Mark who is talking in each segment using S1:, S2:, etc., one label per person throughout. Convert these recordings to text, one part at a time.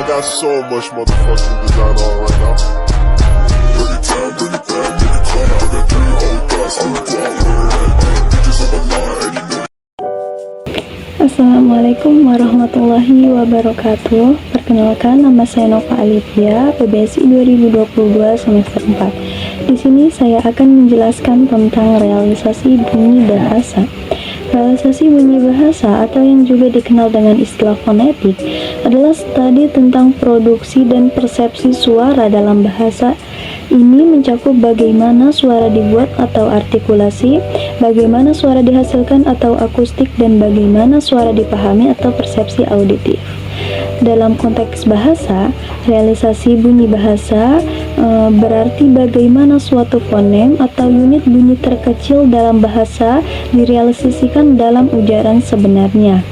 S1: got so much motherfucking design on right now. Bring it down, bring it down, make it clap. I got 3 old guys, I'm the block, bitches on my line, and you know.
S2: Assalamualaikum warahmatullahi wabarakatuh. Perkenalkan, nama saya Nova Alivia, PBSI 2022 semester 4. Di sini saya akan menjelaskan tentang realisasi bunyi bahasa. Realisasi bunyi bahasa atau yang juga dikenal dengan istilah fonetik adalah studi tentang produksi dan persepsi suara dalam bahasa. Ini mencakup bagaimana suara dibuat atau artikulasi, bagaimana suara dihasilkan atau akustik, dan bagaimana suara dipahami atau persepsi auditif. Dalam konteks bahasa, realisasi bunyi bahasa berarti bagaimana suatu fonem atau unit bunyi terkecil dalam bahasa direalisasikan dalam ujaran sebenarnya.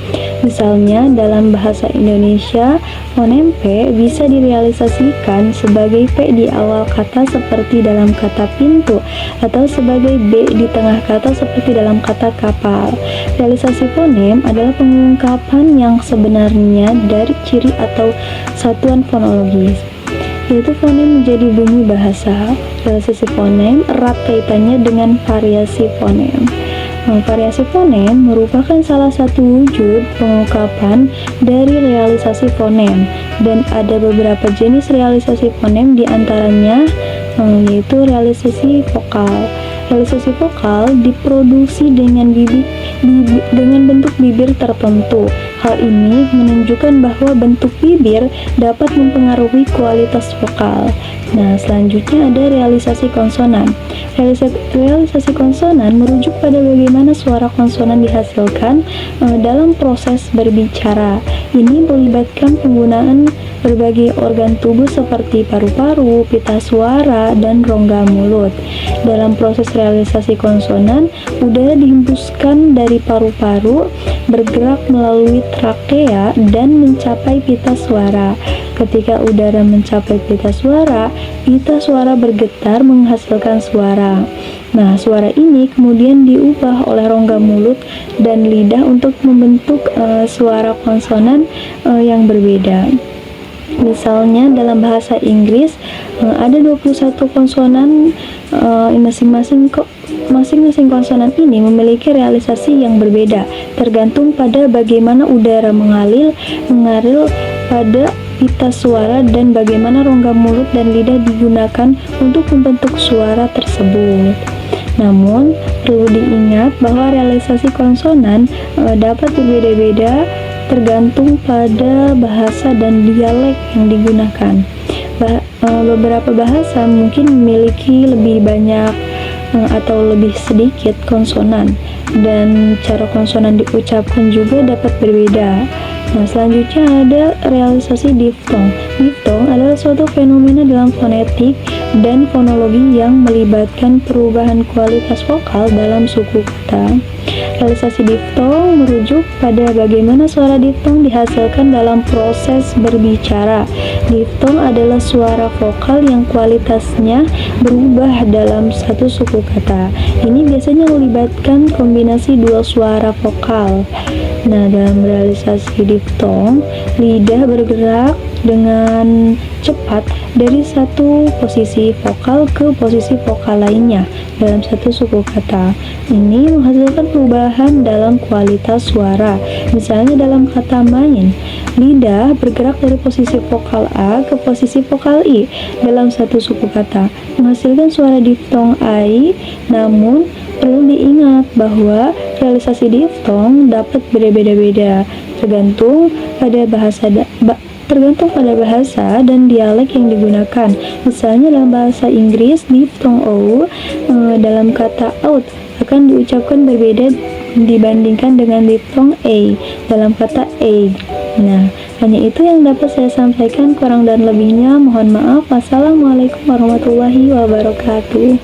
S2: Misalnya, dalam bahasa Indonesia, fonem P bisa direalisasikan sebagai P di awal kata seperti dalam kata pintu, atau sebagai B di tengah kata seperti dalam kata kapal. Realisasi fonem adalah pengungkapan yang sebenarnya dari ciri atau satuan fonologis, yaitu fonem menjadi bunyi bahasa. Realisasi fonem erat kaitannya dengan variasi fonem. Variasi fonem merupakan salah satu wujud pengungkapan dari realisasi fonem, dan ada beberapa jenis realisasi fonem, diantaranya yaitu realisasi vokal. Realisasi vokal diproduksi dengan bentuk bibir tertentu. Hal ini menunjukkan bahwa bentuk bibir dapat mempengaruhi kualitas vokal. Nah, selanjutnya ada realisasi konsonan. Realisasi konsonan merujuk pada bagaimana suara konsonan dihasilkan dalam proses berbicara. Ini melibatkan penggunaan berbagai organ tubuh seperti paru-paru, pita suara, dan rongga mulut. Dalam proses realisasi konsonan, udara dihembuskan dari paru-paru, bergerak melalui trakea, dan mencapai pita suara. Ketika udara mencapai pita suara bergetar menghasilkan suara. Nah, suara ini kemudian diubah oleh rongga mulut dan lidah untuk membentuk suara konsonan yang berbeda. Misalnya dalam bahasa Inggris ada 21 konsonan, masing-masing konsonan ini memiliki realisasi yang berbeda tergantung pada bagaimana udara mengalir pada pita suara dan bagaimana rongga mulut dan lidah digunakan untuk membentuk suara tersebut. Namun, perlu diingat bahwa realisasi konsonan dapat berbeda-beda tergantung pada bahasa dan dialek yang digunakan. Beberapa bahasa mungkin memiliki lebih banyak atau lebih sedikit konsonan, dan cara konsonan diucapkan juga dapat berbeda. Nah, selanjutnya ada realisasi diftong. Diftong adalah suatu fenomena dalam fonetik dan fonologi yang melibatkan perubahan kualitas vokal dalam suku kata. Realisasi diftong merujuk pada bagaimana suara diftong dihasilkan dalam proses berbicara. Diftong adalah suara vokal yang kualitasnya berubah dalam satu suku kata. Ini biasanya melibatkan kombinasi dua suara vokal. Nah, dalam realisasi diftong, lidah bergerak dengan cepat dari satu posisi vokal ke posisi vokal lainnya dalam satu suku kata. Ini menghasilkan perubahan dalam kualitas suara. Misalnya dalam kata main, lidah bergerak dari posisi vokal A ke posisi vokal I dalam satu suku kata, menghasilkan suara diftong ai. Namun, perlu diingat bahwa realisasi diftong dapat berbeda-beda tergantung pada bahasa dan dialek yang digunakan. Misalnya dalam bahasa Inggris, diftong O dalam kata out akan diucapkan berbeda dibandingkan dengan diftong A dalam kata egg. Nah, hanya itu yang dapat saya sampaikan. Kurang dan lebihnya mohon maaf. Wassalamualaikum warahmatullahi wabarakatuh.